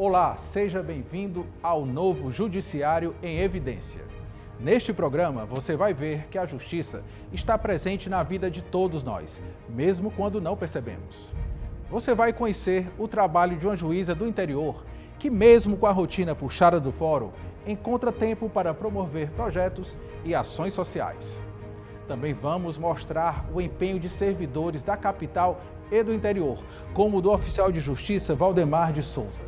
Olá, seja bem-vindo ao novo Judiciário em Evidência. Neste programa, você vai ver que a justiça está presente na vida de todos nós, mesmo quando não percebemos. Você vai conhecer o trabalho de uma juíza do interior que, mesmo com a rotina puxada do fórum, encontra tempo para promover projetos e ações sociais. Também vamos mostrar o empenho de servidores da capital e do interior, como o do oficial de justiça Valdemar de Souza.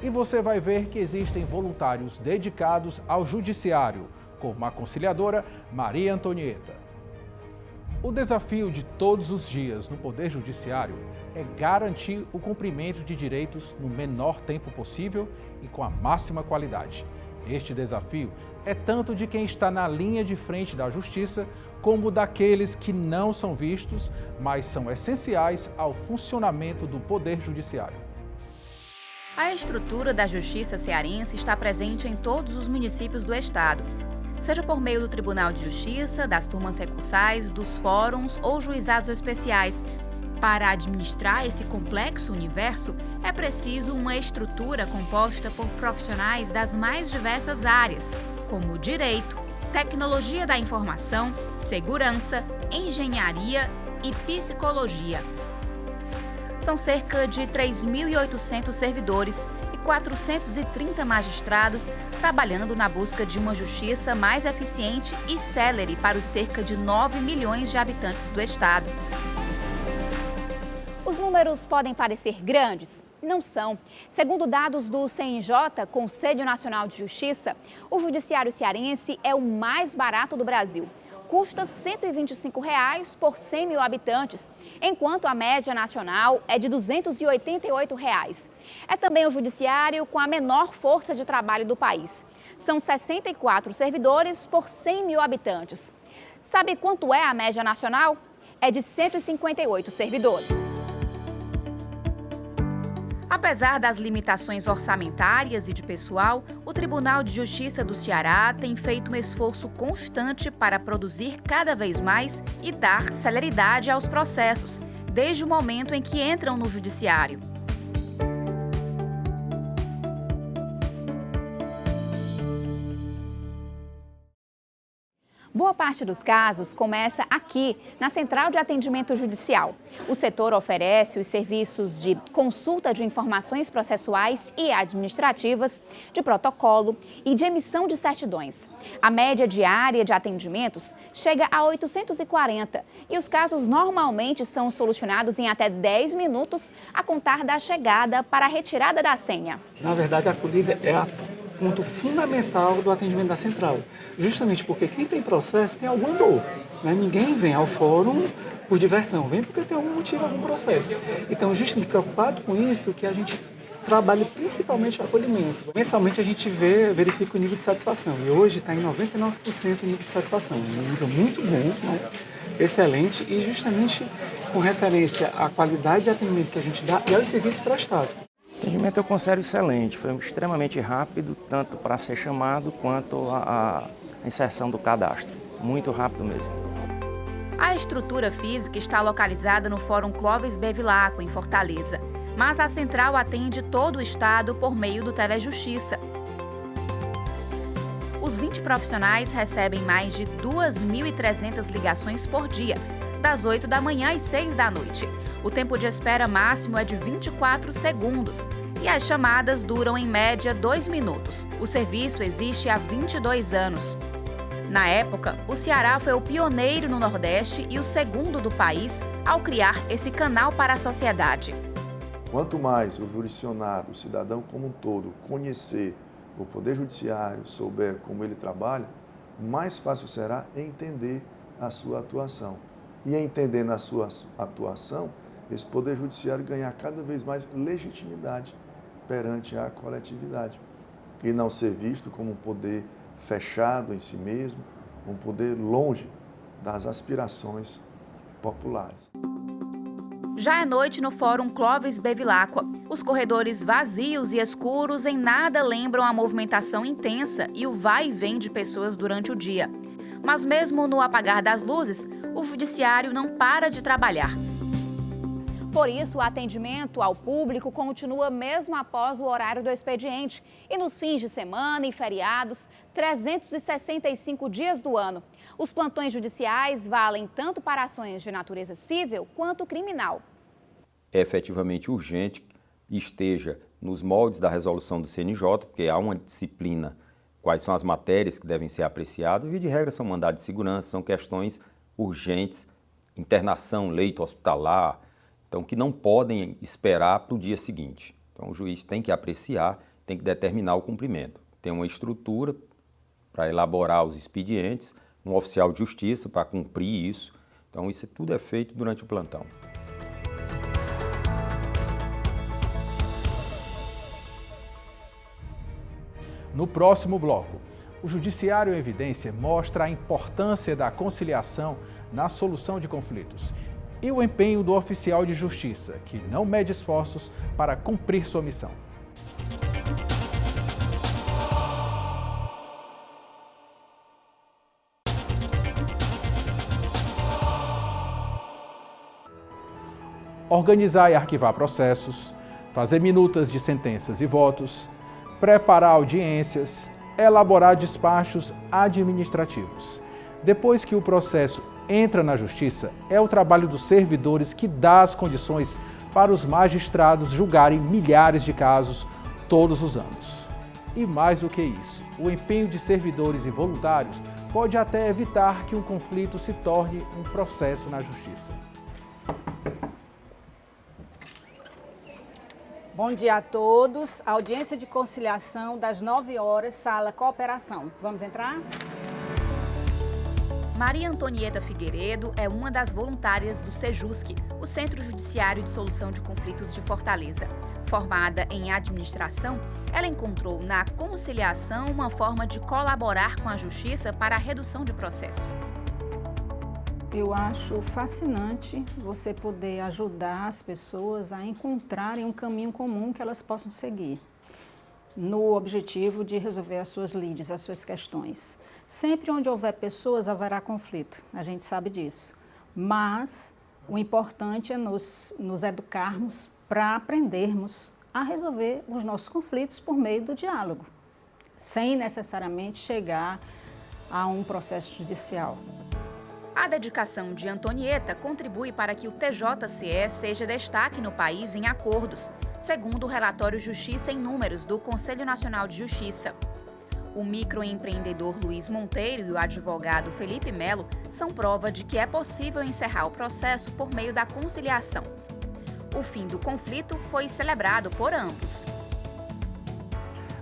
E você vai ver que existem voluntários dedicados ao judiciário, como a conciliadora Maria Antonieta. O desafio de todos os dias no Poder Judiciário é garantir o cumprimento de direitos no menor tempo possível e com a máxima qualidade. Este desafio é tanto de quem está na linha de frente da justiça, como daqueles que não são vistos, mas são essenciais ao funcionamento do Poder Judiciário. A estrutura da Justiça cearense está presente em todos os municípios do estado, seja por meio do Tribunal de Justiça, das turmas recursais, dos fóruns ou juizados especiais. Para administrar esse complexo universo, é preciso uma estrutura composta por profissionais das mais diversas áreas, como direito, tecnologia da informação, segurança, engenharia e psicologia. São cerca de 3.800 servidores e 430 magistrados trabalhando na busca de uma justiça mais eficiente e célere para os cerca de 9 milhões de habitantes do estado. Os números podem parecer grandes? Não são. Segundo dados do CNJ, Conselho Nacional de Justiça, o judiciário cearense é o mais barato do Brasil. Custa R$ 125 por 100 mil habitantes, enquanto a média nacional é de R$ 288. É também o judiciário com a menor força de trabalho do país. São 64 servidores por 100 mil habitantes. Sabe quanto é a média nacional? É de 158 servidores. Apesar das limitações orçamentárias e de pessoal, o Tribunal de Justiça do Ceará tem feito um esforço constante para produzir cada vez mais e dar celeridade aos processos, desde o momento em que entram no judiciário. Boa parte dos casos começa aqui, na Central de Atendimento Judicial. O setor oferece os serviços de consulta de informações processuais e administrativas, de protocolo e de emissão de certidões. A média diária de atendimentos chega a 840 e os casos normalmente são solucionados em até 10 minutos a contar da chegada para a retirada da senha. Na verdade, a acolhida é o ponto fundamental do atendimento da central. Justamente porque quem tem processo tem alguma dor. Né? Ninguém vem ao fórum por diversão, vem porque tem algum motivo, algum processo. Então, justamente preocupado com isso, que a gente trabalha principalmente o acolhimento. Mensalmente a gente verifica o nível de satisfação. E hoje está em 99% o nível de satisfação. Um nível muito bom, né? Excelente, e justamente com referência à qualidade de atendimento que a gente dá e aos serviços prestados. O atendimento eu considero excelente, foi extremamente rápido, tanto para ser chamado quanto a inserção do cadastro. Muito rápido mesmo. A estrutura física está localizada no Fórum Clóvis Bevilacqua, em Fortaleza, mas a central atende todo o estado por meio do Telejustiça. Os 20 profissionais recebem mais de 2.300 ligações por dia, das 8 da manhã às 6 da noite. O tempo de espera máximo é de 24 segundos e as chamadas duram em média 2 minutos. O serviço existe há 22 anos. Na época, o Ceará foi o pioneiro no Nordeste e o segundo do país ao criar esse canal para a sociedade. Quanto mais o jurisdicionário, o cidadão como um todo, conhecer o Poder Judiciário, souber como ele trabalha, mais fácil será entender a sua atuação. E entendendo a sua atuação, esse Poder Judiciário ganhar cada vez mais legitimidade perante a coletividade. E não ser visto como um poder fechado em si mesmo, um poder longe das aspirações populares. Já é noite no Fórum Clóvis Bevilacqua. Os corredores vazios e escuros em nada lembram a movimentação intensa e o vai e vem de pessoas durante o dia. Mas mesmo no apagar das luzes, o judiciário não para de trabalhar. Por isso, o atendimento ao público continua mesmo após o horário do expediente e nos fins de semana e feriados, 365 dias do ano. Os plantões judiciais valem tanto para ações de natureza civil quanto criminal. É efetivamente urgente que esteja nos moldes da resolução do CNJ, porque há uma disciplina, quais são as matérias que devem ser apreciadas, e de regra são mandados de segurança, são questões urgentes, internação, leito hospitalar, então que não podem esperar para o dia seguinte. Então o juiz tem que apreciar, tem que determinar o cumprimento. Tem uma estrutura para elaborar os expedientes, um oficial de justiça para cumprir isso. Então isso tudo é feito durante o plantão. No próximo bloco, o Judiciário em Evidência mostra a importância da conciliação na solução de conflitos e o empenho do oficial de justiça, que não mede esforços para cumprir sua missão. Organizar e arquivar processos, fazer minutas de sentenças e votos, preparar audiências, elaborar despachos administrativos. Depois que o processo entra na Justiça, é o trabalho dos servidores que dá as condições para os magistrados julgarem milhares de casos todos os anos. E mais do que isso, o empenho de servidores e voluntários pode até evitar que um conflito se torne um processo na Justiça. Bom dia a todos. Audiência de conciliação das 9 horas, sala Cooperação. Vamos entrar? Maria Antonieta Figueiredo é uma das voluntárias do Sejusc, o Centro Judiciário de Solução de Conflitos de Fortaleza. Formada em administração, ela encontrou na conciliação uma forma de colaborar com a Justiça para a redução de processos. Eu acho fascinante você poder ajudar as pessoas a encontrarem um caminho comum que elas possam seguir, no objetivo de resolver as suas lides, as suas questões. Sempre onde houver pessoas, haverá conflito, a gente sabe disso. Mas o importante é nos educarmos para aprendermos a resolver os nossos conflitos por meio do diálogo, sem necessariamente chegar a um processo judicial. A dedicação de Antonieta contribui para que o TJCE seja destaque no país em acordos, segundo o relatório Justiça em Números do Conselho Nacional de Justiça. O microempreendedor Luiz Monteiro e o advogado Felipe Melo são prova de que é possível encerrar o processo por meio da conciliação. O fim do conflito foi celebrado por ambos.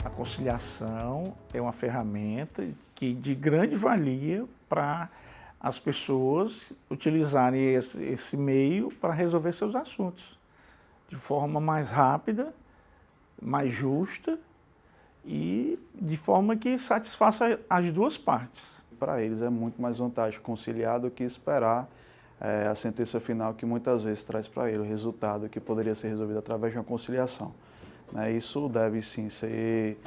A conciliação é uma ferramenta de grande valia para as pessoas utilizarem esse meio para resolver seus assuntos de forma mais rápida, mais justa e de forma que satisfaça as duas partes. Para eles é muito mais vantagem conciliar do que esperar a sentença final, que muitas vezes traz para ele o resultado que poderia ser resolvido através de uma conciliação. Isso deve sim ser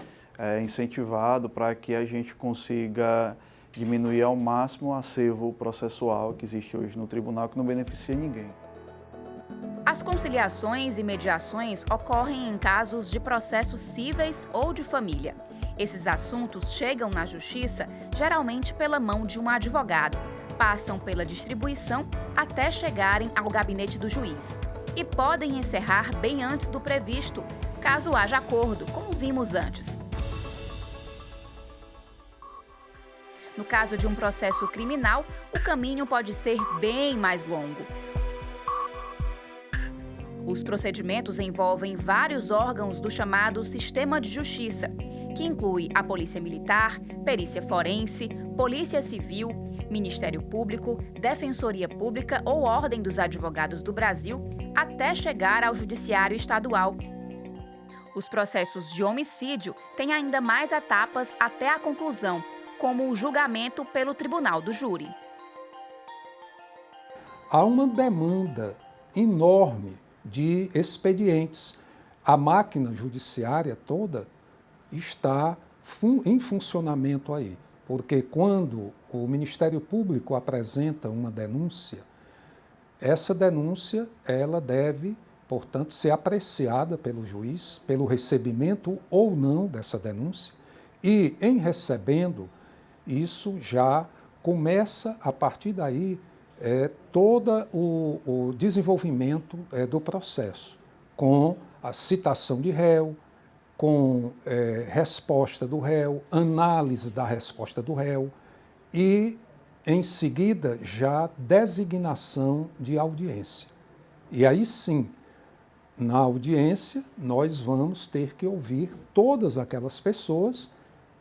incentivado para que a gente consiga diminuir ao máximo o acervo processual que existe hoje no tribunal, que não beneficia ninguém. As conciliações e mediações ocorrem em casos de processos cíveis ou de família. Esses assuntos chegam na Justiça geralmente pela mão de um advogado, passam pela distribuição até chegarem ao gabinete do juiz e podem encerrar bem antes do previsto, caso haja acordo, como vimos antes. No caso de um processo criminal, o caminho pode ser bem mais longo. Os procedimentos envolvem vários órgãos do chamado Sistema de Justiça, que inclui a Polícia Militar, Perícia Forense, Polícia Civil, Ministério Público, Defensoria Pública ou Ordem dos Advogados do Brasil, até chegar ao Judiciário Estadual. Os processos de homicídio têm ainda mais etapas até a conclusão, como o julgamento pelo Tribunal do Júri. Há uma demanda enorme de expedientes. A máquina judiciária toda está em funcionamento aí, porque quando o Ministério Público apresenta uma denúncia, essa denúncia ela deve, portanto, ser apreciada pelo juiz, pelo recebimento ou não dessa denúncia, e, em recebendo, isso já começa, a partir daí, todo o desenvolvimento do processo, com a citação de réu, com resposta do réu, análise da resposta do réu e, em seguida, já designação de audiência. E aí sim, na audiência, nós vamos ter que ouvir todas aquelas pessoas,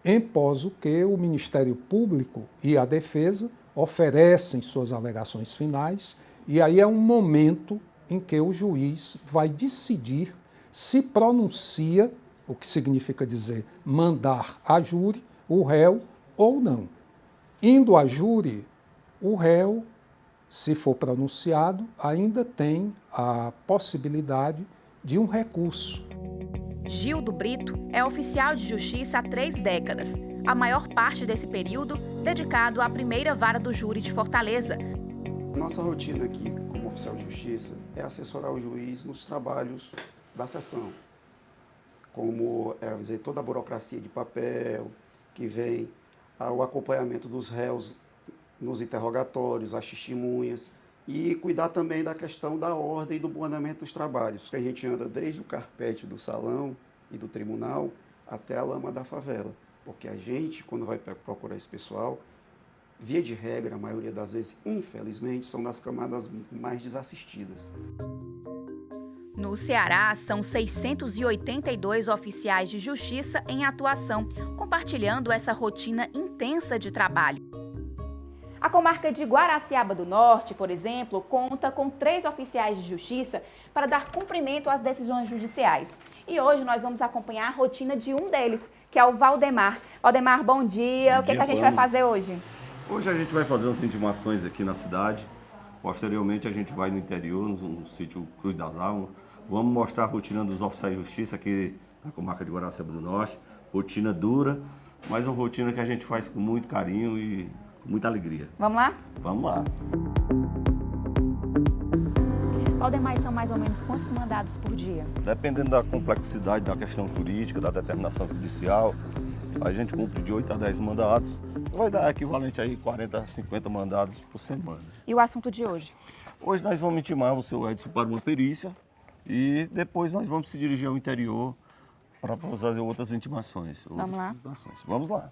em pós o que o Ministério Público e a defesa oferecem suas alegações finais, e aí é um momento em que o juiz vai decidir se pronuncia, o que significa dizer mandar a júri, o réu ou não. Indo a júri, o réu, se for pronunciado, ainda tem a possibilidade de um recurso. Gildo Brito é oficial de justiça há 3 décadas, a maior parte desse período dedicado à primeira vara do júri de Fortaleza. Nossa rotina aqui, como oficial de justiça, é assessorar o juiz nos trabalhos da sessão, como toda a burocracia de papel que vem, o acompanhamento dos réus nos interrogatórios, as testemunhas, e cuidar também da questão da ordem e do bom andamento dos trabalhos. A gente anda desde o carpete do salão e do tribunal até a lama da favela, porque a gente, quando vai procurar esse pessoal, via de regra, a maioria das vezes, infelizmente, são das camadas mais desassistidas. No Ceará, são 682 oficiais de justiça em atuação, compartilhando essa rotina intensa de trabalho. A comarca de Guaraciaba do Norte, por exemplo, conta com 3 oficiais de justiça para dar cumprimento às decisões judiciais. E hoje nós vamos acompanhar a rotina de um deles, que é o Valdemar. Valdemar, bom dia. O que a gente vai fazer hoje? Hoje a gente vai fazer umas intimações aqui na cidade. Posteriormente a gente vai no interior, no sítio Cruz das Almas. Vamos mostrar a rotina dos oficiais de justiça aqui na comarca de Guaraciaba do Norte. Rotina dura, mas uma rotina que a gente faz com muito carinho e com muita alegria. Vamos lá? Vamos lá. Valdemar, são mais ou menos quantos mandados por dia? Dependendo da complexidade da questão jurídica, da determinação judicial, a gente cumpre de 8 a 10 mandados. Vai dar equivalente aí 40 a 50 mandados por semana. E o assunto de hoje? Hoje nós vamos intimar o seu Edson para uma perícia e depois nós vamos se dirigir ao interior para fazer outras intimações. Vamos lá. Vamos lá.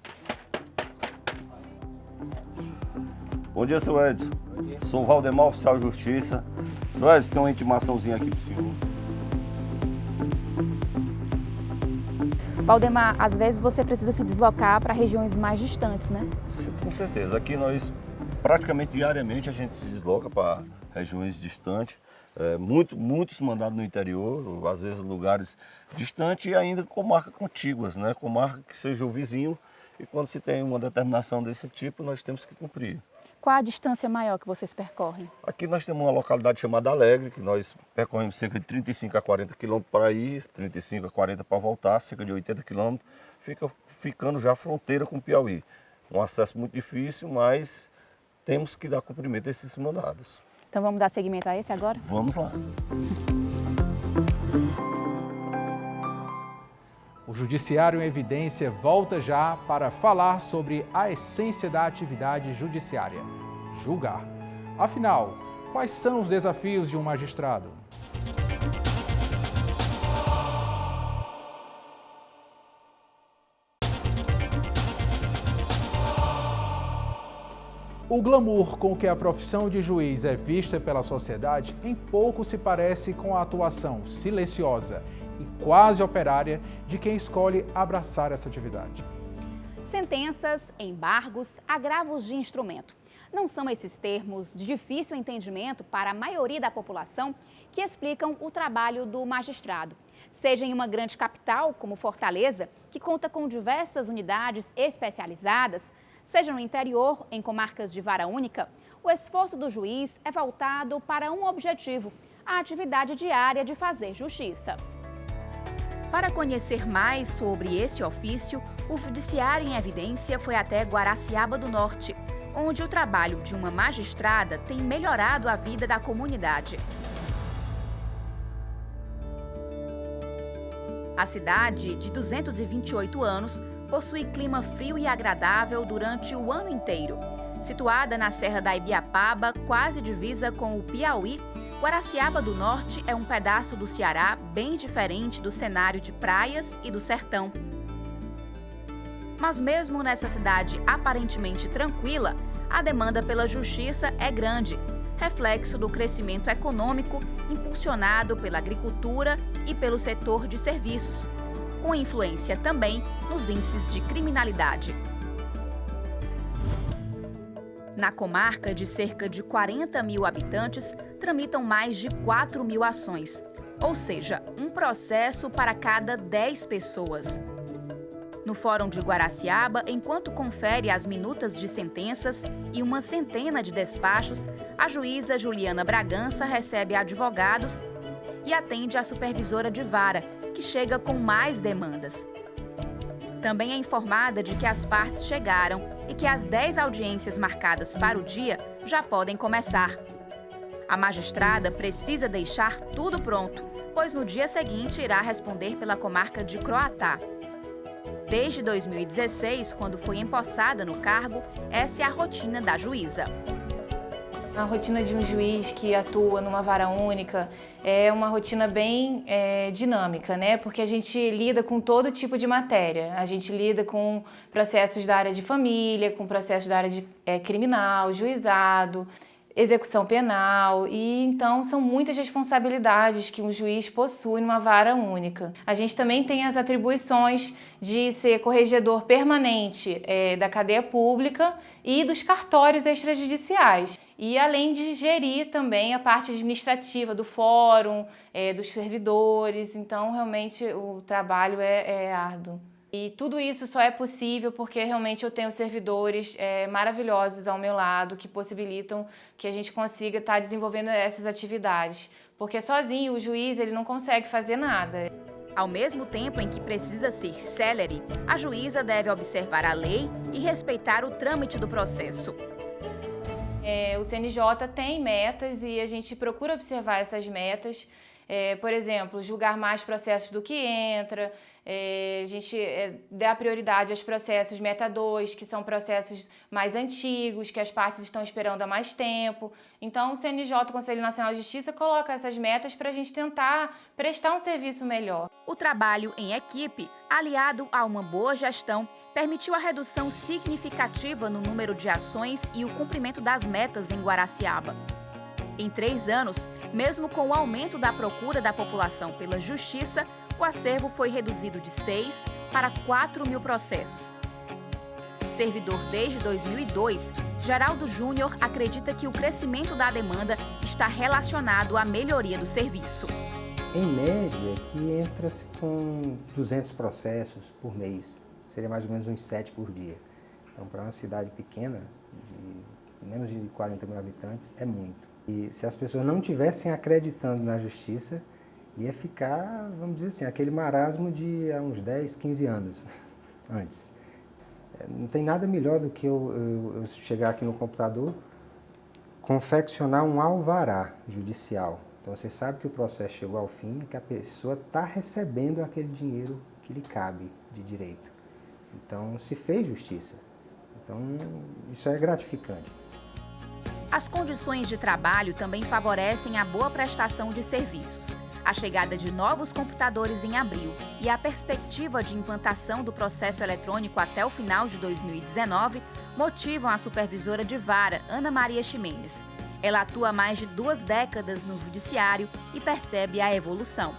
Bom dia, seu Edson. Bom dia. Sou o Valdemar, oficial de justiça. Seu Edson, tem uma intimaçãozinha aqui para o senhor. Valdemar, às vezes você precisa se deslocar para regiões mais distantes, né? Sim, com certeza. Aqui nós, praticamente diariamente, a gente se desloca para regiões distantes. Muitos mandados no interior, às vezes lugares distantes e ainda comarcas contíguas, né? Comarca que seja o vizinho. E quando se tem uma determinação desse tipo, nós temos que cumprir. Qual a distância maior que vocês percorrem? Aqui nós temos uma localidade chamada Alegre, que nós percorremos cerca de 35 a 40 quilômetros para ir, 35 a 40 para voltar, cerca de 80 quilômetros, ficando já fronteira com o Piauí. Um acesso muito difícil, mas temos que dar cumprimento a esses mandados. Então vamos dar seguimento a esse agora? Vamos lá. O Judiciário em Evidência volta já para falar sobre a essência da atividade judiciária: julgar. Afinal, quais são os desafios de um magistrado? O glamour com que a profissão de juiz é vista pela sociedade em pouco se parece com a atuação silenciosa e quase operária de quem escolhe abraçar essa atividade. Sentenças, embargos, agravos de instrumento. Não são esses termos de difícil entendimento para a maioria da população que explicam o trabalho do magistrado. Seja em uma grande capital, como Fortaleza, que conta com diversas unidades especializadas, seja no interior, em comarcas de vara única, o esforço do juiz é voltado para um objetivo: a atividade diária de fazer justiça. Para conhecer mais sobre esse ofício, o Judiciário em Evidência foi até Guaraciaba do Norte. onde o trabalho de uma magistrada tem melhorado a vida da comunidade. A cidade, de 228 anos, possui clima frio e agradável durante o ano inteiro. Situada na Serra da Ibiapaba, quase divisa com o Piauí, Guaraciaba do Norte é um pedaço do Ceará bem diferente do cenário de praias e do sertão. Mas mesmo nessa cidade aparentemente tranquila, a demanda pela justiça é grande, reflexo do crescimento econômico impulsionado pela agricultura e pelo setor de serviços, com influência também nos índices de criminalidade. Na comarca de cerca de 40 mil habitantes, tramitam mais de 4 mil ações, ou seja, um processo para cada 10 pessoas. No Fórum de Guaraciaba, enquanto confere as minutas de sentenças e uma centena de despachos, a juíza Juliana Bragança recebe advogados e atende a supervisora de vara, que chega com mais demandas. Também é informada de que as partes chegaram e que as 10 audiências marcadas para o dia já podem começar. A magistrada precisa deixar tudo pronto, pois no dia seguinte irá responder pela comarca de Croatá. Desde 2016, quando foi empossada no cargo, essa é a rotina da juíza. A rotina de um juiz que atua numa vara única é uma rotina bem dinâmica, né? Porque a gente lida com todo tipo de matéria. A gente lida com processos da área de família, com processos da área de criminal, juizado, execução penal, e então são muitas responsabilidades que um juiz possui numa vara única. A gente também tem as atribuições de ser corregedor permanente da cadeia pública e dos cartórios extrajudiciais. E além de gerir também a parte administrativa do fórum, dos servidores, então realmente o trabalho é árduo. E tudo isso só é possível porque realmente eu tenho servidores maravilhosos ao meu lado que possibilitam que a gente consiga estar desenvolvendo essas atividades. Porque sozinho o juiz ele não consegue fazer nada. Ao mesmo tempo em que precisa ser célere, a juíza deve observar a lei e respeitar o trâmite do processo. O CNJ tem metas e a gente procura observar essas metas. Por exemplo, julgar mais processos do que entra, a gente dá prioridade aos processos Meta 2, que são processos mais antigos, que as partes estão esperando há mais tempo. Então, o CNJ, o Conselho Nacional de Justiça, coloca essas metas para a gente tentar prestar um serviço melhor. O trabalho em equipe, aliado a uma boa gestão, permitiu a redução significativa no número de ações e o cumprimento das metas em Guaraciaba. Em 3 anos, mesmo com o aumento da procura da população pela justiça, o acervo foi reduzido de 6 para 4 mil processos. Servidor desde 2002, Geraldo Júnior acredita que o crescimento da demanda está relacionado à melhoria do serviço. Em média, que entra-se com 200 processos por mês, seria mais ou menos uns 7 por dia. Então, para uma cidade pequena, de menos de 40 mil habitantes, é muito. E se as pessoas não estivessem acreditando na justiça, ia ficar, vamos dizer assim, aquele marasmo de há uns 10, 15 anos antes. Não tem nada melhor do que eu chegar aqui no computador, confeccionar um alvará judicial. Então você sabe que o processo chegou ao fim e que a pessoa está recebendo aquele dinheiro que lhe cabe de direito. Então se fez justiça. Então isso é gratificante. As condições de trabalho também favorecem a boa prestação de serviços. A chegada de novos computadores em abril e a perspectiva de implantação do processo eletrônico até o final de 2019 motivam a supervisora de vara, Ana Maria Ximenes. Ela atua há mais de 2 décadas no judiciário e percebe a evolução.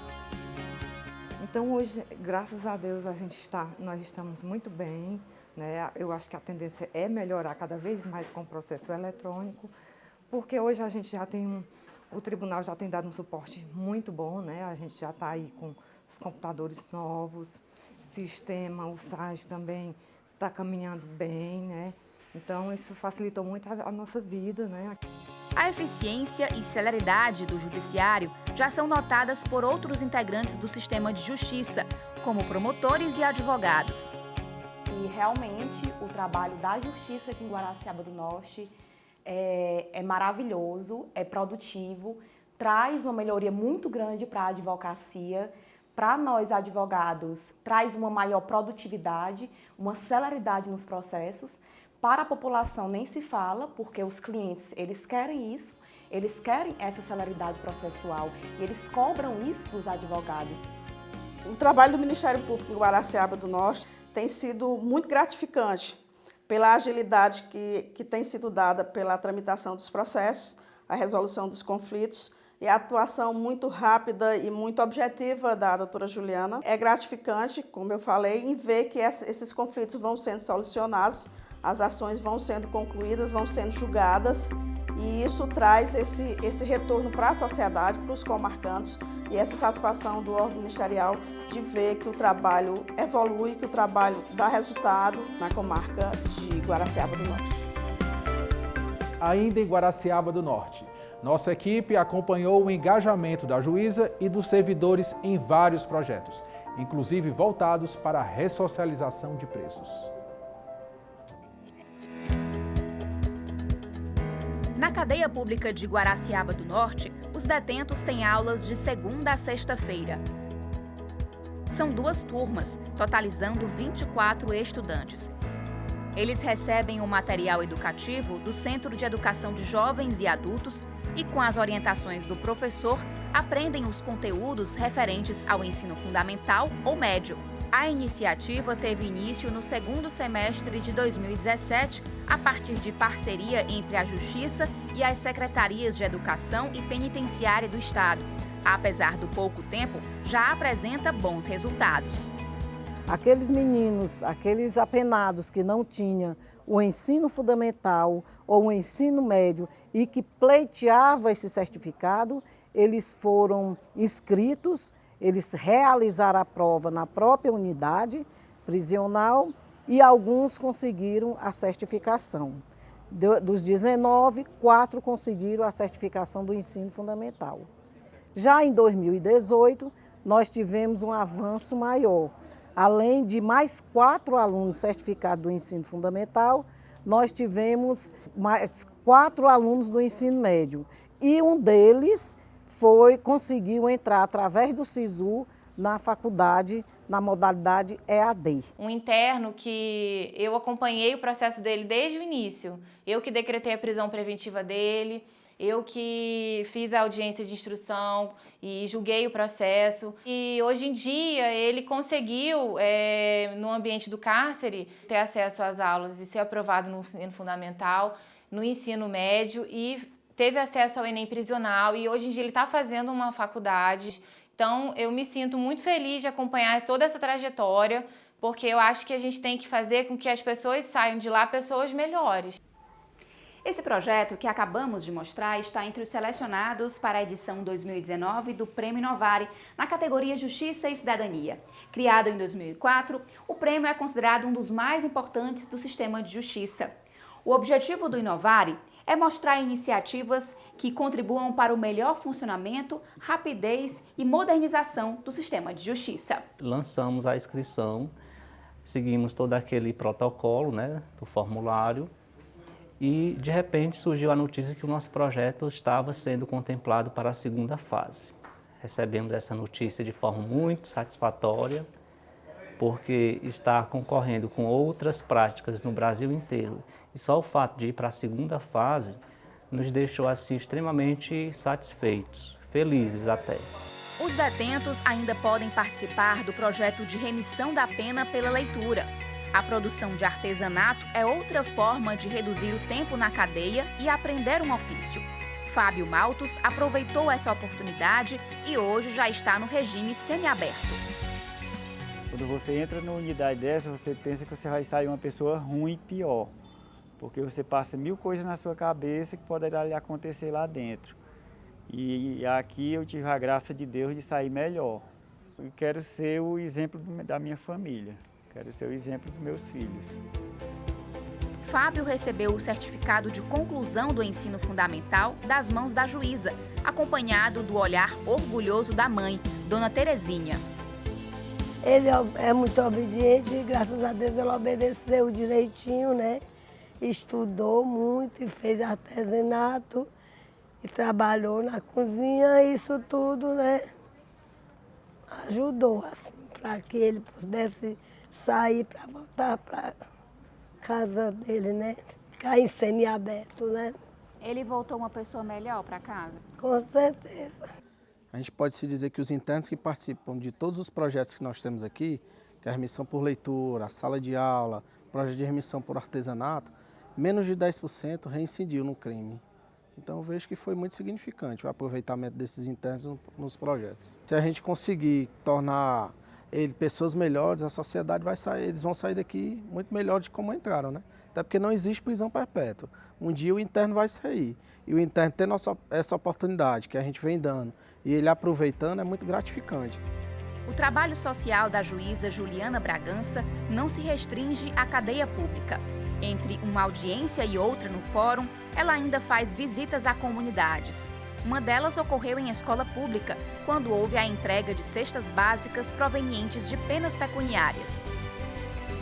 Então hoje, graças a Deus, nós estamos muito bem, né? Eu acho que a tendência é melhorar cada vez mais com o processo eletrônico, porque hoje a gente já tem o tribunal já tem dado um suporte muito bom, né? A gente já está aí com os computadores novos, sistema, o SAG também está caminhando bem, né? Então isso facilitou muito a nossa vida, né? A eficiência e celeridade do judiciário já são notadas por outros integrantes do sistema de justiça, como promotores e advogados. que realmente o trabalho da Justiça aqui em Guaraciaba do Norte é maravilhoso, é produtivo, traz uma melhoria muito grande para a advocacia, para nós advogados, traz uma maior produtividade, uma celeridade nos processos. Para a população nem se fala, porque os clientes, eles querem isso, eles querem essa celeridade processual e eles cobram isso dos advogados. O trabalho do Ministério Público em Guaraciaba do Norte tem sido muito gratificante pela agilidade que tem sido dada pela tramitação dos processos, a resolução dos conflitos e a atuação muito rápida e muito objetiva da doutora Juliana. É gratificante, como eu falei, em ver que esses conflitos vão sendo solucionados, as ações vão sendo concluídas, vão sendo julgadas, e isso traz esse retorno para a sociedade, para os comarcantes, e essa satisfação do órgão ministerial de ver que o trabalho evolui, que o trabalho dá resultado na comarca de Guaraciaba do Norte. Ainda em Guaraciaba do Norte, nossa equipe acompanhou o engajamento da juíza e dos servidores em vários projetos, inclusive voltados para a ressocialização de presos. Na cadeia pública de Guaraciaba do Norte, os detentos têm aulas de segunda a sexta-feira. São 2 turmas, totalizando 24 estudantes. Eles recebem o material educativo do Centro de Educação de Jovens e Adultos e, com as orientações do professor, aprendem os conteúdos referentes ao ensino fundamental ou médio. A iniciativa teve início no 2º semestre de 2017, a partir de parceria entre a Justiça e as Secretarias de Educação e Penitenciária do Estado. Apesar do pouco tempo, já apresenta bons resultados. Aqueles meninos, aqueles apenados que não tinham o ensino fundamental ou o ensino médio e que pleiteavam esse certificado, eles foram inscritos, eles realizaram a prova na própria unidade prisional e alguns conseguiram a certificação. Dos 19, 4 conseguiram a certificação do ensino fundamental. Já em 2018, nós tivemos um avanço maior. Além de mais 4 alunos certificados do ensino fundamental, nós tivemos mais 4 alunos do ensino médio. E um deles conseguiu entrar através do SISU na faculdade, na modalidade EAD. Um interno que eu acompanhei o processo dele desde o início. Eu que decretei a prisão preventiva dele, eu que fiz a audiência de instrução e julguei o processo. E hoje em dia ele conseguiu, no ambiente do cárcere, ter acesso às aulas e ser aprovado no ensino fundamental, no ensino médio e teve acesso ao Enem prisional e hoje em dia ele está fazendo uma faculdade. Então eu me sinto muito feliz de acompanhar toda essa trajetória, porque eu acho que a gente tem que fazer com que as pessoas saiam de lá pessoas melhores. Esse projeto que acabamos de mostrar está entre os selecionados para a edição 2019 do Prêmio Inovare, na categoria Justiça e Cidadania. Criado em 2004, o prêmio é considerado um dos mais importantes do sistema de justiça. O objetivo do Inovare é mostrar iniciativas que contribuam para o melhor funcionamento, rapidez e modernização do sistema de justiça. Lançamos a inscrição, seguimos todo aquele protocolo, do formulário, e de repente surgiu a notícia que o nosso projeto estava sendo contemplado para a 2ª fase. Recebemos essa notícia de forma muito satisfatória, porque está concorrendo com outras práticas no Brasil inteiro. E só o fato de ir para a 2ª fase nos deixou assim extremamente satisfeitos, felizes até. Os detentos ainda podem participar do projeto de remissão da pena pela leitura. A produção de artesanato é outra forma de reduzir o tempo na cadeia e aprender um ofício. Fábio Maltos aproveitou essa oportunidade e hoje já está no regime semiaberto. Quando você entra numa unidade dessa, você pensa que você vai sair uma pessoa ruim e pior. Porque você passa 1000 coisas na sua cabeça que poderá lhe acontecer lá dentro. E aqui eu tive a graça de Deus de sair melhor. Eu quero ser o exemplo da minha família, quero ser o exemplo dos meus filhos. Fábio recebeu o certificado de conclusão do ensino fundamental das mãos da juíza, acompanhado do olhar orgulhoso da mãe, Dona Terezinha. Ele é muito obediente e, graças a Deus, ele obedeceu direitinho, né? Estudou muito e fez artesanato e trabalhou na cozinha. Isso tudo, né? Ajudou, assim, para que ele pudesse sair para voltar para casa dele, né? Ficar em semiaberto, né? Ele voltou uma pessoa melhor para casa? Com certeza. A gente pode se dizer que os internos que participam de todos os projetos que nós temos aqui, que é a remissão por leitura, a sala de aula, projeto de remissão por artesanato, menos de 10% reincidiu no crime. Então eu vejo que foi muito significante o aproveitamento desses internos nos projetos. Se a gente conseguir tornar pessoas melhores, a sociedade vai sair, eles vão sair daqui muito melhor de como entraram, né? Até porque não existe prisão perpétua. Um dia o interno vai sair. E o interno tendo essa oportunidade que a gente vem dando e ele aproveitando é muito gratificante. O trabalho social da juíza Juliana Bragança não se restringe à cadeia pública. Entre uma audiência e outra no fórum, ela ainda faz visitas a comunidades. Uma delas ocorreu em escola pública, quando houve a entrega de cestas básicas provenientes de penas pecuniárias.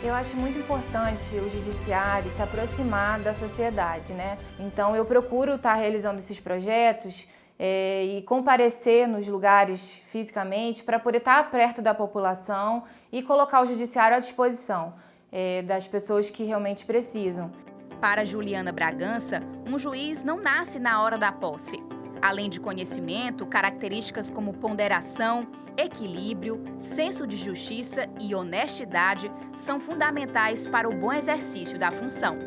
Eu acho muito importante o judiciário se aproximar da sociedade, né? Então eu procuro estar realizando esses projetos e comparecer nos lugares fisicamente para poder estar perto da população e colocar o judiciário à disposição das pessoas que realmente precisam. Para Juliana Bragança, um juiz não nasce na hora da posse. Além de conhecimento, características como ponderação, equilíbrio, senso de justiça e honestidade são fundamentais para o bom exercício da função.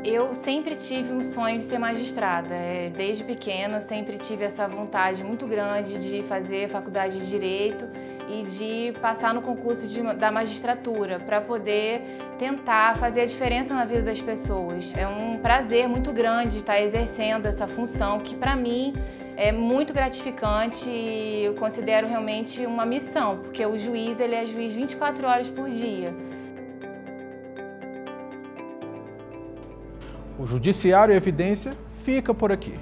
Eu sempre tive um sonho de ser magistrada. Desde pequena, sempre tive essa vontade muito grande de fazer faculdade de Direito e de passar no concurso da magistratura para poder tentar fazer a diferença na vida das pessoas. É um prazer muito grande estar exercendo essa função que, para mim, é muito gratificante e eu considero realmente uma missão, porque o juiz ele é juiz 24 horas por dia. O Judiciário Evidência fica por aqui,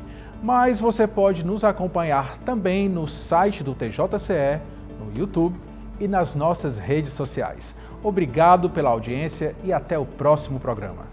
mas você pode nos acompanhar também no site do TJCE, no YouTube e nas nossas redes sociais. Obrigado pela audiência e até o próximo programa.